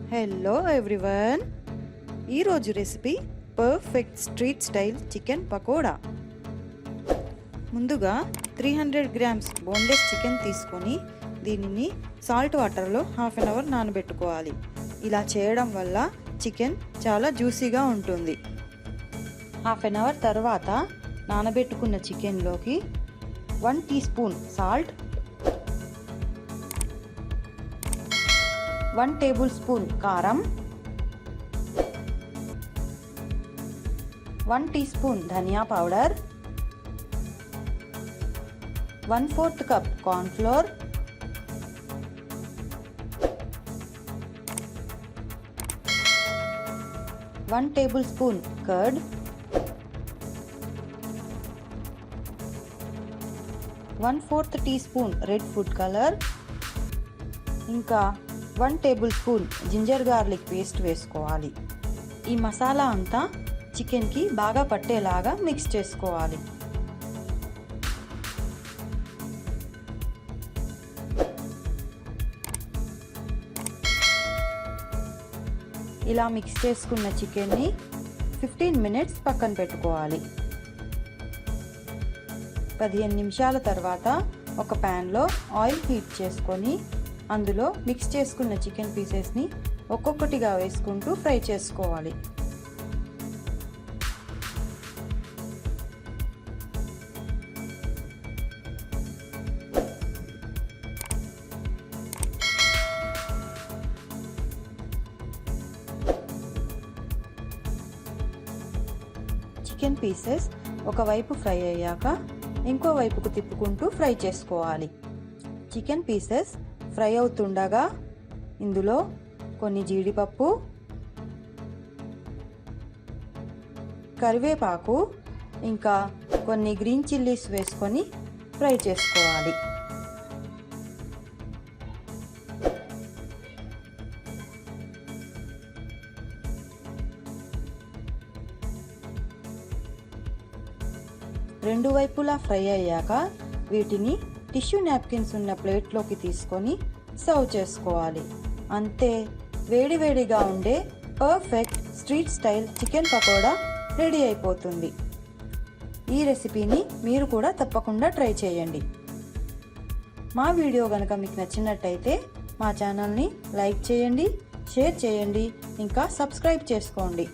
Hello everyone, ఈరోజు recipe perfect street style chicken pakoda. ముందుగా 300 grams boneless chicken తీసుకొని దీనిని సాల్ట్ వాటర్లో హాఫ్ అన్ అవర్ నానబెట్టుకోవాలి. ఇలా చేయడం వల్ల చికెన్ చాలా జ్యూసీగా ఉంటుంది. హాఫ్ అన్ అవర్ తర్వాత నానబెట్టుకున్న చికెన్లోకి 1 teaspoon salt, 1 tablespoon కారం, 1 టీ స్పూన్ ధనియా powder, 1/4 cup corn flour, 1 tablespoon curd, 1/4 teaspoon red food colour, ఇంకా 1 tablespoon ginger garlic paste వేసుకోవాలి. ఈ మసాలా అంతా చికెన్కి బాగా పట్టేలాగా మిక్స్ చేసుకోవాలి. ఇలా మిక్స్ చేసుకున్న చికెన్ని 15 మినిట్స్ పక్కన పెట్టుకోవాలి. 15 నిమిషాల తర్వాత ఒక ప్యాన్లో ఆయిల్ హీట్ చేసుకొని అందులో మిక్స్ చేసుకున్న చికెన్ పీసెస్ని ఒక్కొక్కటిగా వేసుకుంటూ ఫ్రై చేసుకోవాలి. చికెన్ పీసెస్ ఒకవైపు ఫ్రై అయ్యాక ఇంకో వైపుకు తిప్పుకుంటూ ఫ్రై చేసుకోవాలి. చికెన్ పీసెస్ ఫ్రై అవుతుండగా ఇందులో కొన్ని జీడిపప్పు, కరివేపాకు, ఇంకా కొన్ని గ్రీన్ చిల్లీస్ వేసుకొని ఫ్రై చేసుకోవాలి. రెండు వైపులా ఫ్రై అయ్యాక వీటిని టిష్యూ నాప్కిన్స్ ఉన్న ప్లేట్లోకి తీసుకొని సర్వ్ చేసుకోవాలి. అంతే, వేడివేడిగా ఉండే perfect street style chicken pakoda ready అయిపోతుంది. ఈ రెసిపీని మీరు కూడా తప్పకుండా ట్రై చేయండి. మా వీడియో కనుక మీకు నచ్చినట్టయితే మా ఛానల్ని లైక్ చేయండి, షేర్ చేయండి, ఇంకా సబ్స్క్రైబ్ చేసుకోండి.